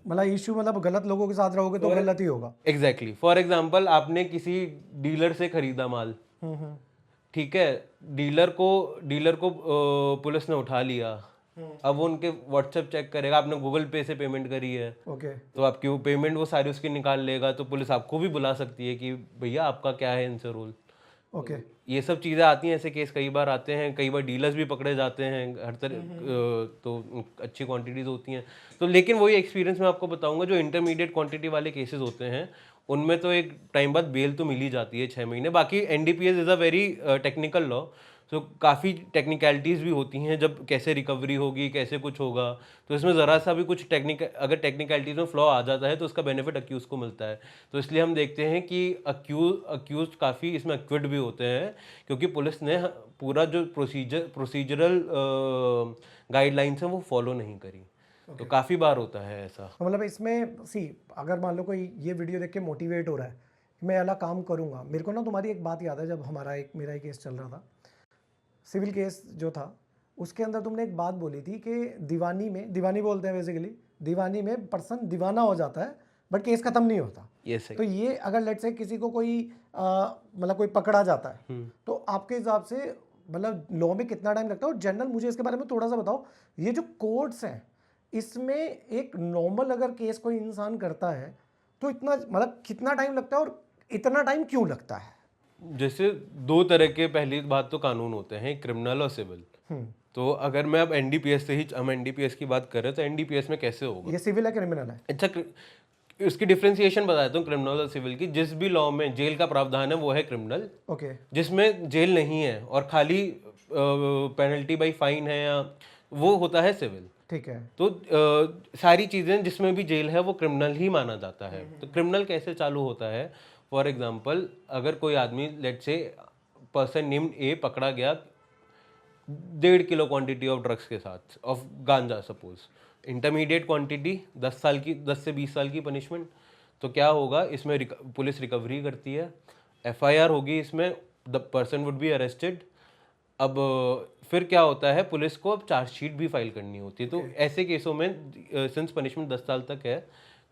मतलब इशू, मतलब गलत लोगों के साथ रहोगे तो गलत ही होगा। एग्जैक्टली, फॉर एग्जांपल, आपने किसी डीलर से खरीदा माल, हम्म। ठीक है, डीलर को पुलिस ने उठा लिया। अब वो उनके व्हाट्सएप चेक करेगा, आपने गूगल पे से पेमेंट करी है, ओके तो आपकी वो पेमेंट वो सारी उसकी निकाल लेगा। तो पुलिस आपको भी बुला सकती है कि भैया आपका क्या है इनसे रोल। ओके ये सब चीज़ें आती हैं, ऐसे केस कई बार आते हैं, कई बार डीलर्स भी पकड़े जाते हैं हर तरह। तो अच्छी क्वांटिटीज होती हैं। तो लेकिन वही एक्सपीरियंस मैं आपको बताऊंगा, जो इंटरमीडिएट क्वांटिटी वाले केसेस होते हैं, उनमें तो एक टाइम बाद बेल तो मिल ही जाती है, 6 महीने। बाकी NDPS is a very technical law, तो काफ़ी टेक्निकलिटीज़ भी होती हैं, जब कैसे रिकवरी होगी, कैसे कुछ होगा। तो इसमें ज़रा सा भी कुछ अगर टेक्निकलिटीज़ में फ्लॉ आ जाता है, तो उसका बेनिफिट अक्यूज को मिलता है। तो इसलिए हम देखते हैं कि अक्यूज काफ़ी इसमें एक्विड भी होते हैं, क्योंकि पुलिस ने पूरा जो प्रोसीजरल गाइडलाइंस हैं वो फॉलो नहीं करी। तो काफ़ी बार होता है ऐसा। तो मतलब इसमें अगर मान लो कोई ये वीडियो देख के मोटिवेट हो रहा है कि मैं अलग काम करूंगा, मेरे को ना तुम्हारी एक बात याद है, जब मेरा एक केस चल रहा था, सिविल केस जो था, उसके अंदर तुमने एक बात बोली थी कि दीवानी बोलते हैं बेसिकली, दीवानी में पर्सन दीवाना हो जाता है बट केस खत्म नहीं होता। यस। तो ये अगर लेट्स से किसी को कोई मतलब कोई पकड़ा जाता है, तो आपके हिसाब से मतलब लॉ में कितना टाइम लगता है? और जनरल मुझे इसके बारे में थोड़ा सा बताओ, ये जो कोर्ट्स हैं, इसमें एक नॉर्मल अगर केस कोई इंसान करता है तो इतना मतलब कितना टाइम लगता है, और इतना टाइम क्यों लगता है? जैसे दो तरह के, पहली बात तो कानून होते हैं, क्रिमिनल और सिविल। तो अगर मैं अब एनडीपीएस से ही, हम एनडीपीएस की बात करें, तो एनडीपीएस में कैसे होगा? ये सिविल है क्रिमिनल है? अच्छा, उसकी डिफ्रेंसिएशन बताता हूँ क्रिमिनल और सिविल की। जिस भी लॉ में जेल का प्रावधान है वो है क्रिमिनल। ओके जिसमें जेल नहीं है और खाली पेनल्टी बाई फाइन है, या वो होता है सिविल। ठीक है। तो सारी चीज़ें जिसमें भी जेल है वो क्रिमिनल ही माना जाता है। तो क्रिमिनल कैसे चालू होता है? फॉर एग्जांपल, अगर कोई आदमी, let's say person named a, पकड़ा गया 1.5 किलो क्वांटिटी ऑफ ड्रग्स के साथ, ऑफ गांजा सपोज, इंटरमीडिएट क्वांटिटी, 10 से 20 साल की पनिशमेंट। तो क्या होगा इसमें, पुलिस रिकवरी करती है, एफआईआर होगी इसमें, the person would be arrested. अब फिर क्या होता है, पुलिस को अब चार्जशीट भी फाइल करनी होती है। तो ऐसे केसों में, सिंस पनिशमेंट 10 साल तक है,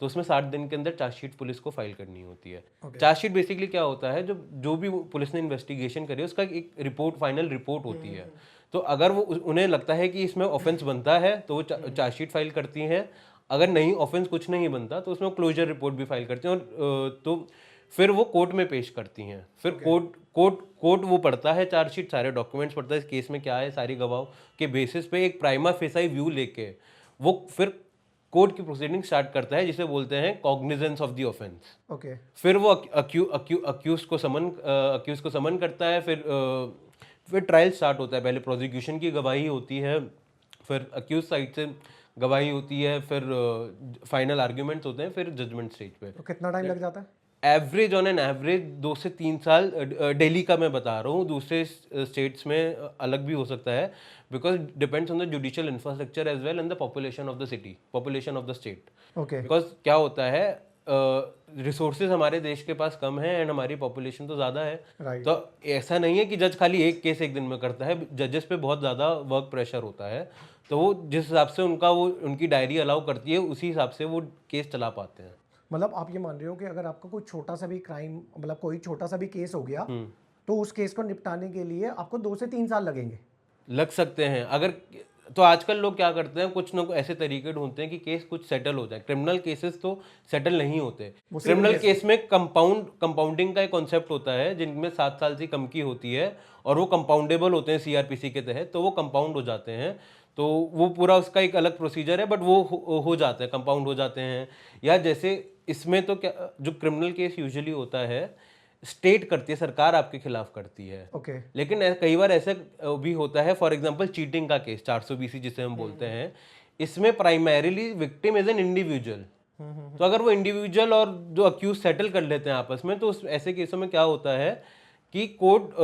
तो उसमें 60 दिन के अंदर चार्जशीट पुलिस को फाइल करनी होती है। चार्जशीट बेसिकली क्या होता है, जो भी पुलिस ने इन्वेस्टिगेशन करी है, उसका एक रिपोर्ट, फाइनल रिपोर्ट होती है। तो अगर वो उन्हें लगता है कि इसमें ऑफेंस बनता है, तो वो चार्जशीट फाइल करती हैं। अगर नहीं, ऑफेंस कुछ नहीं बनता, तो उसमें क्लोजर रिपोर्ट भी फाइल करती हैं। और तो फिर वो कोर्ट में पेश करती हैं। फिर कोर्ट वो पढ़ता है चार्जशीट, सारे डॉक्यूमेंट्स पढ़ता है, इस केस में क्या है, सारी गवाहों के बेसिस पे एक प्राइमा फेसाई व्यू लेके वो फिर कोर्ट की प्रोसीडिंग स्टार्ट करता है, जिसे बोलते हैं cognizance of the offence. Okay फिर वो अक्यूज को समन करता है। फिर ट्रायल स्टार्ट होता है। पहले प्रोसिक्यूशन की गवाही होती है, फिर अक्यूज साइड से गवाही होती है, फिर फाइनल आर्ग्यूमेंट्स होते हैं, फिर जजमेंट स्टेज पे। तो कितना टाइम लग जाता है? एवरेज, ऑन एन एवरेज 2 से 3 साल। दिल्ली का मैं बता रहा हूँ, दूसरे स्टेट्स में अलग भी हो सकता है, because depends on the judicial infrastructure as well and the population of the city, population of the state. Okay because क्या होता है, रिसोर्सेज हमारे देश के पास कम है एंड हमारी पॉपुलेशन तो ज़्यादा है। राइट। तो ऐसा नहीं है कि जज खाली एक केस एक दिन में करता है, जजेस पे बहुत ज़्यादा वर्क प्रेशर होता है। तो वो जिस हिसाब से उनकी डायरी अलाउ करती है, उसी हिसाब से वो केस चला पाते हैं। मतलब आप ये मान रहे हो कि अगर आपका कोई छोटा सा भी क्राइम, मतलब कोई छोटा सा भी केस हो गया, तो उस केस को निपटाने के लिए आपको 2 से 3 साल लगेंगे? लग सकते हैं। अगर तो आजकल लोग क्या करते हैं, कुछ ना कुछ ऐसे तरीके ढूंढते हैं कि केस कुछ सेटल हो जाए। क्रिमिनल केसेस तो सेटल नहीं होते। क्रिमिनल केस में कंपाउंडिंग का एक कॉन्सेप्ट होता है, जिनमें 7 साल से कम की होती है और वो कंपाउंडेबल होते हैं सीआरपीसी के तहत, तो वो कंपाउंड हो जाते हैं। तो वो पूरा उसका एक अलग प्रोसीजर है, बट वो हो जाता है, कंपाउंड हो जाते हैं। या जैसे इसमें तो क्या, जो क्रिमिनल केस यूजुअली होता है स्टेट करती है, सरकार आपके खिलाफ करती है। ओके लेकिन कई बार ऐसा भी होता है, फॉर एग्जांपल चीटिंग का केस 420 जिसे हम बोलते हैं, इसमें primarily victim is an individual. तो अगर वो इंडिविजुअल और जो अक्यूज सेटल कर लेते हैं आपस में, तो उस ऐसे केसों में क्या होता है कि कोर्ट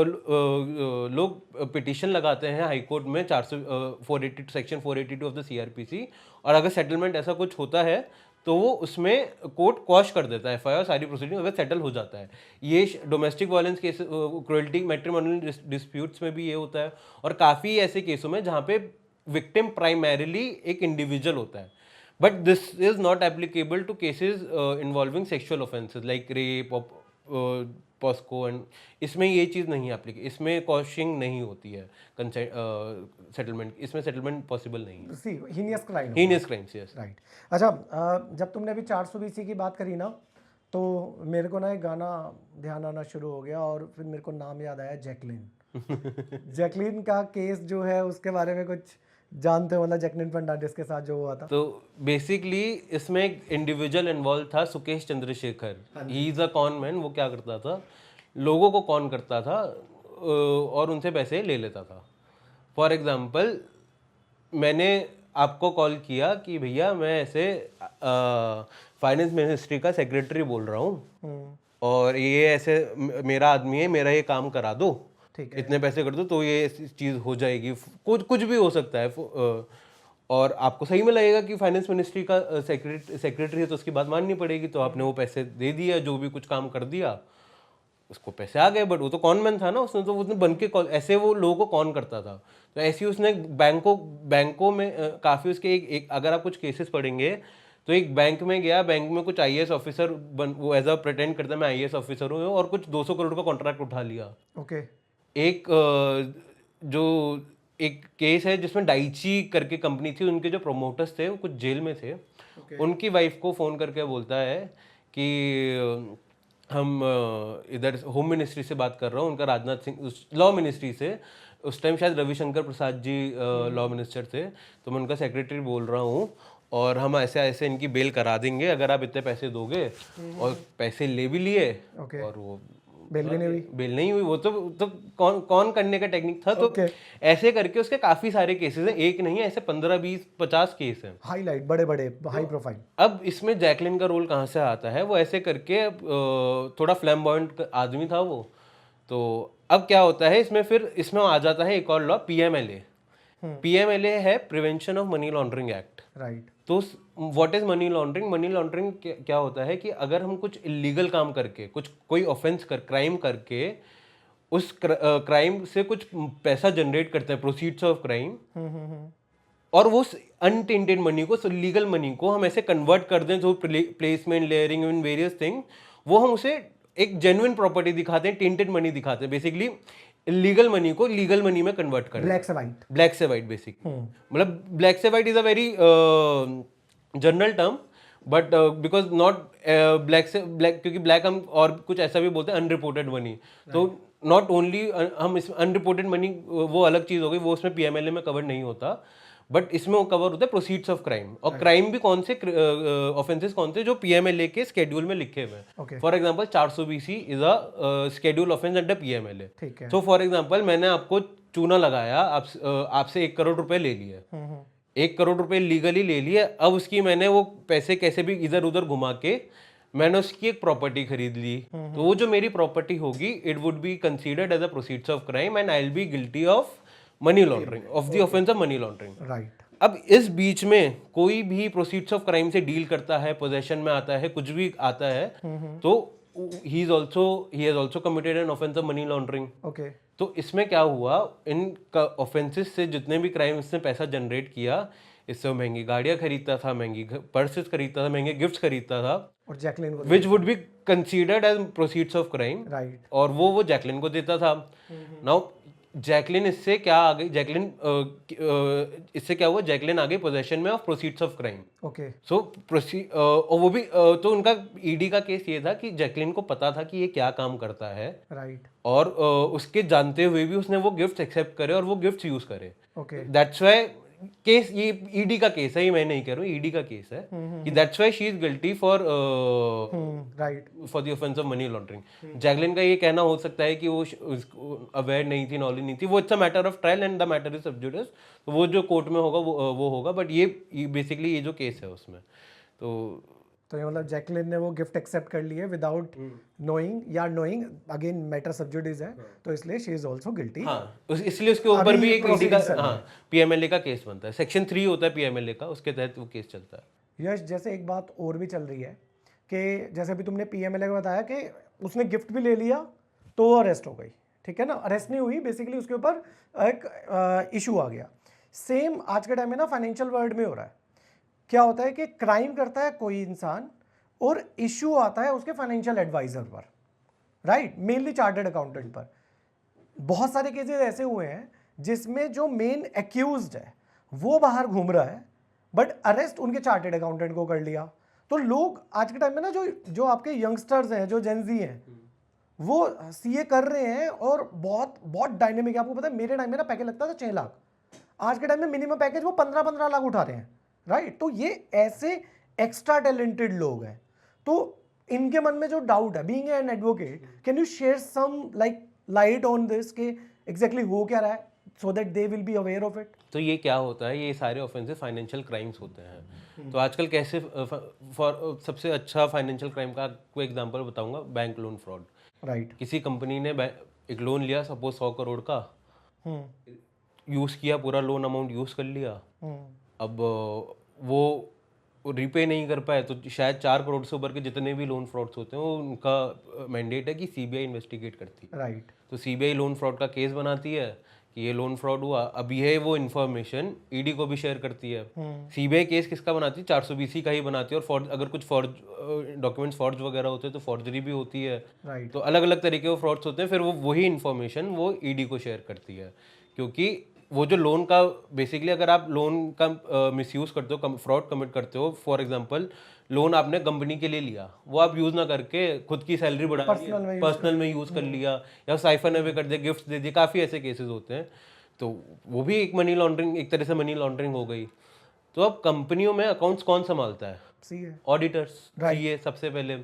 लोग पिटीशन लगाते हैं हाई कोर्ट में 482 सेक्शन 482 ऑफ द सीआरपीसी, और अगर सेटलमेंट ऐसा कुछ होता है तो वो उसमें कोर्ट क्वॉश कर देता है एफआईआर, सारी प्रोसीडिंग अगर सेटल हो जाता है। ये domestic violence case, cruelty, matrimonial disputes में भी ये होता है, और काफ़ी ऐसे केसों में जहाँ पे विक्टिम प्राइमरीली एक इंडिविजुअल होता है। But this is not applicable to cases involving sexual offences like rape, POCSO and, इसमें ये चीज़ नहीं एप्लीकेबल, इसमें कॉशिंग नहीं होती है कंसेंट सेटलमेंट, इसमें सेटलमेंट पॉसिबल नहीं है। See heinous crime, heinous crimes, yes. Right. अच्छा, जब तुमने अभी 420 की बात करी ना, तो मेरे को ना एक गाना ध्यान आना शुरू हो गया और फिर मेरे को नाम याद आया, जैकलिन। जैकलिन का केस जो है उसके बारे में कुछ जानते हो, मतलब जैकलिन फर्नांडिस के साथ जो हुआ था? तो बेसिकली इसमें एक इंडिविजुअल इन्वॉल्व था, Sukesh Chandrashekhar. He is a con man. वो क्या करता था, लोगों को कॉन करता था और उनसे पैसे ले लेता था। फॉर एग्जांपल, मैंने आपको कॉल किया कि भैया मैं ऐसे फाइनेंस मिनिस्ट्री का सेक्रेटरी बोल रहा हूँ और ये ऐसे मेरा आदमी है, मेरा ये काम करा दो, ठीक है, इतने पैसे कर दो तो ये चीज़ हो जाएगी। कुछ भी हो सकता है, और आपको सही में लगेगा कि फाइनेंस मिनिस्ट्री का सेक्रेटरी है तो उसकी बात माननी पड़ेगी। तो आपने वो पैसे दे दिया, जो भी कुछ काम कर दिया, उसको पैसे आ गए। बट वो तो कॉनमैन था ना, उसने बन के ऐसे वो लोगों को कॉन करता था। तो ऐसे ही उसने बैंकों में काफ़ी उसके एक अगर आप कुछ केसेस पढ़ेंगे तो एक बैंक में गया, बैंक में कुछ आईएएस ऑफिसर वो एज अ प्रिटेंड करता है मैं आईएएस ऑफिसर हूँ, और कुछ 200 करोड़ का कॉन्ट्रैक्ट उठा लिया। ओके। एक जो एक केस है जिसमें डाइची करके कंपनी थी, उनके जो प्रोमोटर्स थे वो कुछ जेल में थे। उनकी वाइफ को फ़ोन करके बोलता है कि हम इधर होम मिनिस्ट्री से बात कर रहा हूँ, उनका राजनाथ सिंह, लॉ मिनिस्ट्री से, उस टाइम शायद रविशंकर प्रसाद जी लॉ मिनिस्टर थे, तो मैं उनका सेक्रेटरी बोल रहा हूँ और हम ऐसे ऐसे इनकी बेल करा देंगे अगर आप इतने पैसे दोगे। और पैसे ले भी लिए, और वो बेल नहीं हुई। वो तो कौन करने का टेक्निक था। तो ऐसे करके उसके काफी सारे केसेस हैं, एक नहीं है, ऐसे 15 20 50 केस हैं, हाईलाइट, बड़े बड़े हाई प्रोफाइल। अब इसमें जैकलिन का रोल कहाँ से आता है? वो ऐसे करके थोड़ा फ्लैम्बॉयंट आदमी था वो। तो अब क्या होता है इसमें, फिर इसमें आ जाता है एक और लॉ, पीएमएलए। पीएमएलए है prevention of money laundering act, right. तो what is money laundering? Money laundering क्या होता है कि अगर हम कुछ इलीगल काम करके, कोई ऑफेंस क्राइम करके उस क्राइम से कुछ पैसा जनरेट करते हैं, प्रोसीड्स ऑफ क्राइम, और वो अनटेंटेड मनी को, लीगल मनी को हम ऐसे कन्वर्ट कर दें, जो placement, layering in various thing, वो हम उसे एक जेन्युइन प्रॉपर्टी दिखाते हैं, टेंटेड मनी दिखाते हैं। बेसिकली लीगल मनी को लीगल मनी में कन्वर्ट कर, ब्लैक से वाइट बेसिक, मतलब ब्लैक से white is a very general term, but because not black से ब्लैक, क्योंकि ब्लैक हम और कुछ ऐसा भी बोलते हैं अनरिपोर्टेड मनी। तो नॉट ओनली हम इस अनरिपोर्टेड मनी, वो अलग चीज हो गई, वो उसमें पीएमएलए में कवर नहीं होता, बट इसमें वो कवर होता है प्रोसीड्स ऑफ क्राइम। और क्राइम भी कौन से, ऑफेंसेस कौन से जो पीएमएलए के स्केड्यूल में लिखे हुए हैं। For example 420 is a schedule offence under PMLA. तो फॉर एग्जांपल मैंने आपको चूना लगाया, आपसे 1 करोड़ रुपए ले लिए, 1 करोड़ रुपए लीगली ले लिए। अब उसकी मैंने वो पैसे कैसे भी इधर उधर घुमा के मैंने उसकी एक प्रॉपर्टी खरीद ली, तो वो जो मेरी प्रॉपर्टी होगी, it would be considered as a proceeds of crime and I will be guilty of money laundering, of the offence of money laundering. Right. अब इस बीच में कोई भी प्रोसीड्स ऑफ क्राइम से डील करता है, पोजेशन में आता है, कुछ भी आता है, तो he has also committed an offense of money laundering. Okay. तो इसमें क्या हुआ, इन ऑफेंसेस से जितने भी क्राइम इसने पैसा जनरेट किया, इससे वो महंगी गाड़ियां खरीदता था, महंगी पर्सेस खरीदता था, महंगे गिफ्ट्स खरीदता था, और जैकलिन को, which would be considered as proceeds of crime, right. और वो जैकलिन को देता था। नाउ जैकलिन इससे क्या आ गई, इससे क्या हुआ, जैकलिन आ गई पोजेशन में of proceeds of crime. Okay so और वो भी तो उनका ईडी का केस ये था कि जैकलिन को पता था कि ये क्या काम करता है, राइट और उसके जानते हुए भी उसने वो गिफ्ट एक्सेप्ट करे और वो गिफ्ट यूज करे। ओके दैट्स वाई केस, ये ईडी का केस है, ये मैं नहीं कह रहा हूँ, ईडी का केस है कि that's why she is guilty for right for the offence of money laundering. Jacqueline का ये कहना हो सकता है कि वो अवेयर नहीं थी, नॉलेज नहीं थी, वो it's a matter of trial and the matter is सब जुडिस, तो वो जो कोर्ट में होगा वो होगा। बट ये बेसिकली ये जो केस है उसमें तो ये मतलब जैकलिन ने वो गिफ्ट एक्सेप्ट कर लिए विदाउट नोइंग, या नोइंग अगेन मैटर सब जुडिस है, तो इसलिए शी इज आल्सो गिल्टी। हाँ, इसलिए उसके ऊपर अभी भी एक ईडी का proceedings चल रहे हाँ पीएमएलए का केस बनता है, सेक्शन 3 होता है पीएमएलए का, उसके तहत वो केस चलता है। यश, जैसे एक बात और भी चल रही है कि जैसे अभी तुमने पीएमएलए का बताया कि उसने गिफ्ट भी ले लिया तो वो अरेस्ट हो गई, ठीक है ना, अरेस्ट नहीं हुई, बेसिकली उसके ऊपर एक इशू आ गया। सेम आज के टाइम में ना फाइनेंशियल वर्ल्ड में हो रहा है। क्या होता है कि क्राइम करता है कोई इंसान और इशू आता है उसके फाइनेंशियल एडवाइजर पर, राइट, मेनली चार्टर्ड अकाउंटेंट पर। बहुत सारे केसेस ऐसे हुए हैं जिसमें जो मेन एक्यूज्ड है वो बाहर घूम रहा है, बट अरेस्ट उनके चार्टर्ड अकाउंटेंट को कर लिया। तो लोग आज के टाइम में ना जो आपके यंगस्टर्स हैं, जो जेनजी हैं, वो सीए कर रहे हैं और बहुत बहुत डायनेमिक है। आपको पता है मेरे टाइम में ना पैकेज लगता था 6 लाख, आज के टाइम में मिनिमम पैकेज वो 15-15 लाख उठा रहे हैं, राइट। तो ये ऐसे एक्स्ट्रा टैलेंटेड लोग हैं। तो इनके मन में जो डाउट है, being an advocate, can you share some light on this के एग्जैक्टली हो क्या रहा है, so that they will be aware of it. तो ये क्या होता है, ये सारे ऑफेंसेस फाइनेंशियल क्राइम्स होते हैं। तो आजकल कैसे फॉर सबसे अच्छा फाइनेंशियल क्राइम का आपको एग्जांपल बताऊंगा, बैंक लोन फ्रॉड। राइट। किसी कंपनी ने एक लोन लिया, सपोज 100 करोड़ का, यूज़ किया, पूरा लोन अमाउंट यूज़ कर लिया। अब वो रिपे नहीं कर पाए, तो शायद 4 करोड़ से ऊपर के जितने भी लोन फ्रॉड्स होते हैं वो उनका मैंडेट है कि सीबीआई इन्वेस्टिगेट करती है। राइट। तो सीबीआई लोन फ्रॉड का केस बनाती है कि ये लोन फ्रॉड हुआ। अब ये वो इन्फॉर्मेशन ईडी को भी शेयर करती है। सीबीआई केस किसका बनाती है, 420 का ही बनाती है। और अगर कुछ डॉक्यूमेंट्स फॉर्ज वगैरह होते हैं तो फॉर्जरी भी होती है। राइट। तो अलग अलग तरीके के फ्रॉड्स होते हैं। फिर वो वही इन्फॉर्मेशन वो ईडी को शेयर करती है, क्योंकि वो जो लोन का बेसिकली, अगर आप लोन का मिसयूज करते हो, फ्रॉड कमिट करते हो, फॉर एग्जांपल लोन आपने कंपनी के लिए लिया, वो आप यूज ना करके खुद की सैलरी बढ़ा ली, पर्सनल में यूज कर लिया, या साइफन अवे कर दिया, गिफ्ट दे दिए, काफ़ी ऐसे केसेस होते हैं। तो वो भी एक मनी लॉन्ड्रिंग, एक तरह से मनी लॉन्ड्रिंग हो गई। तो अब कंपनियों में अकाउंट्स कौन संभालता है? CA, auditors, CA. सबसे पहले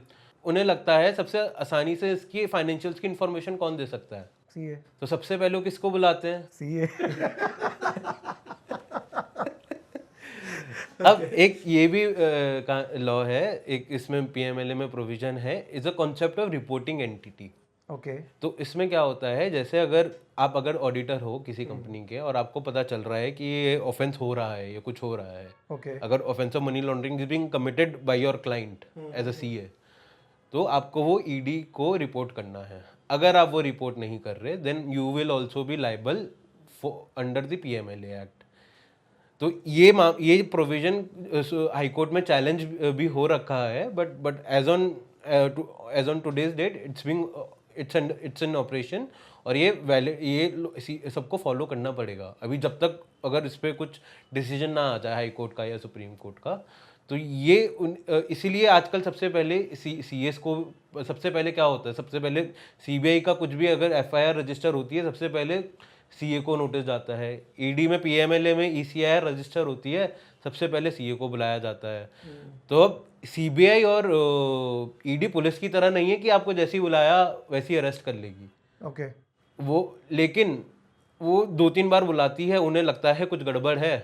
उन्हें लगता है सबसे आसानी से इसकी फाइनेंशियल्स की इंफॉर्मेशन कौन दे सकता है, सीए। तो सबसे पहले वो किसको बुलाते हैं? सीए। अब एक ये भी लॉ है, एक इसमें पीएमएलए में प्रोविजन है, is a concept of reporting entity. Okay. तो इसमें क्या होता है, जैसे अगर ऑडिटर हो किसी कंपनी के और आपको पता चल रहा है कि ये ऑफेंस हो रहा है, ये कुछ हो रहा है, ओके। अगर offence of money laundering is being committed by your client as a CA, तो आपको वो ईडी को रिपोर्ट करना है। अगर आप वो रिपोर्ट नहीं कर रहे, then you will also be liable under the PMLA act. तो ये प्रोविजन हाईकोर्ट में चैलेंज भी हो रखा है, but as on today's date it's an operation, और ये सबको फॉलो करना पड़ेगा अभी, जब तक अगर इस पर कुछ डिसीजन ना आ जाए हाई कोर्ट का या सुप्रीम कोर्ट का। तो ये इसीलिए आजकल सबसे पहले सीएस को, सबसे पहले क्या होता है, सबसे पहले सीबीआई का कुछ भी अगर एफआईआर रजिस्टर होती है, सबसे पहले सीए को नोटिस जाता है। ईडी में, पीएमएलए में ईसीआईआर रजिस्टर होती है, सबसे पहले सीए को बुलाया जाता है। तो अब सीबीआई और ईडी पुलिस की तरह नहीं है कि आपको जैसे ही बुलाया वैसे ही अरेस्ट कर लेगी। ओके। लेकिन वो 2-3 बार बुलाती है, उन्हें लगता है कुछ गड़बड़ है,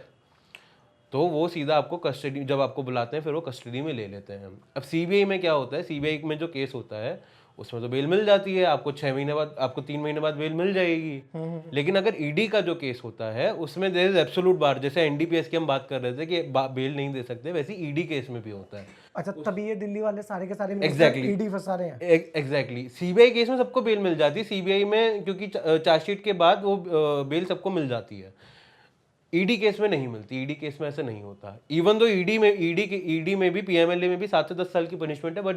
तो वो सीधा आपको कस्टडी, जब आपको बुलाते हैं फिर वो कस्टडी में ले लेते हैं। अब सीबीआई में क्या होता है, सीबीआई में जो केस होता है उसमें तो बेल मिल जाती है आपको, 6 महीने बाद, आपको 3 महीने बाद बेल मिल जाएगी। लेकिन अगर ईडी का जो केस होता है उसमें देयर इज एब्सोल्यूट बार, जैसे एनडीपीएस की हम बात कर रहे थे कि बेल नहीं दे सकते, वैसे ईडी केस में भी होता है। अच्छा, तभी ये दिल्ली वाले सारे के सारे Exactly. ईडी फंसा रहे हैं। एग्जैक्टली। सीबीआई केस में सबको बेल मिल जाती है, सीबीआई में क्योंकि चार्जशीट के बाद वो बेल सबको मिल जाती है। ईडी केस में नहीं मिलती, ईडी केस में ऐसा नहीं होता। इवन दो ईडी में भी, पीएमएलए में भी 7 से 10 साल की पनिशमेंट है, बट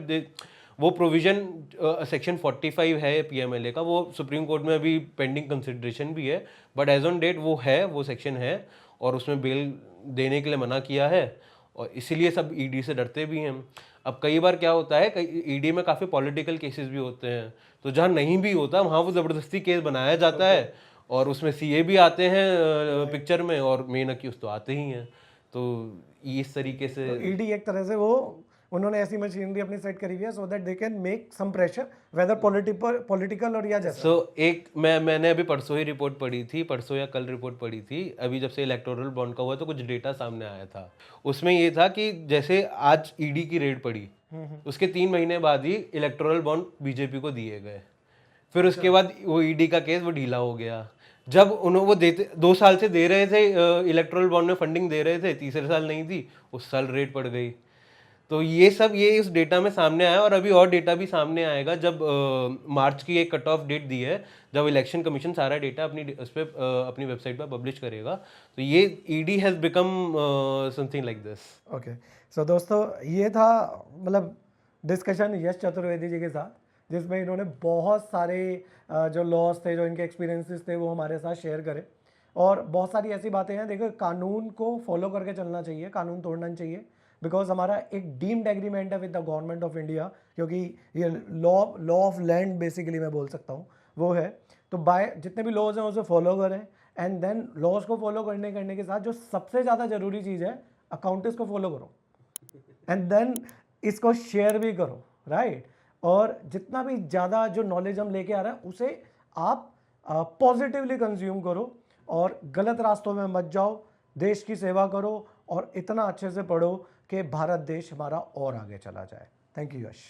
वो प्रोविजन सेक्शन 45 है पीएमएलए का, वो सुप्रीम कोर्ट में अभी पेंडिंग कंसिडरेशन भी है, बट एज ऑन डेट वो है, वो सेक्शन है, और उसमें बेल देने के लिए मना किया है, और इसीलिए सब ईडी से डरते भी हैं। अब कई बार क्या होता है, कई ईडी में काफ़ी पॉलिटिकल केसेस भी होते हैं, तो जहाँ नहीं भी होता वहाँ वो ज़बरदस्ती केस बनाया जाता है, और उसमें सीए भी आते हैं पिक्चर में, और मेन अक्यूज तो आते ही हैं। तो इस तरीके से ईडी एक तरह से वो उन्होंने ऐसी मशीनरी अपनी सेट करी हुई है so that they can make some pressure whether political और या जैसा। एक मैंने अभी परसों ही रिपोर्ट पढ़ी थी, परसों या कल रिपोर्ट पढ़ी थी, अभी जब से इलेक्टोरल बॉन्ड का हुआ तो कुछ डेटा सामने आया था। उसमें ये था कि जैसे आज ईडी की रेड पड़ी, उसके 3 महीने बाद ही इलेक्टोरल बॉन्ड बीजेपी को दिए गए, फिर उसके बाद वो ईडी का केस वो ढीला हो गया। जब उन्होंने वो देते 2 साल से दे रहे थे, इलेक्टोरल बॉन्ड में फंडिंग दे रहे थे, तीसरे साल नहीं थी, उस साल रेट पड़ गई। तो ये सब ये इस डेटा में सामने आया, और अभी और डेटा भी सामने आएगा जब मार्च की एक कट ऑफ डेट दी है, जब इलेक्शन कमीशन सारा डेटा अपनी उस पर अपनी वेबसाइट पर पब्लिश करेगा। तो ये ED has become something like this. Okay, so दोस्तों ये था मतलब डिस्कशन यश चतुर्वेदी जी के साथ, जिसमें इन्होंने बहुत सारे जो लॉस थे, जो इनके एक्सपीरियंसेस थे, वो हमारे साथ शेयर करे, और बहुत सारी ऐसी बातें हैं। देखो, कानून को फॉलो करके चलना चाहिए, कानून तोड़ना नहीं चाहिए, बिकॉज हमारा एक डीम्ड एग्रीमेंट है with the government of India, क्योंकि ये लॉ ऑफ लैंड बेसिकली मैं बोल सकता हूँ वो है। तो बाय जितने भी लॉज हैं उसे फॉलो करें, एंड देन लॉज को फॉलो करने के साथ जो सबसे ज़्यादा ज़रूरी चीज़ है, अकाउंटेंट्स को फॉलो करो, एंड देन इसको शेयर भी करो, राइट। और जितना भी ज़्यादा जो नॉलेज हम लेके आ रहे हैं उसे आप पॉजिटिवली कंज्यूम करो, और गलत रास्तों में मत जाओ, देश की सेवा करो, और इतना अच्छे से पढ़ो कि भारत देश हमारा और आगे चला जाए। Thank you Yash.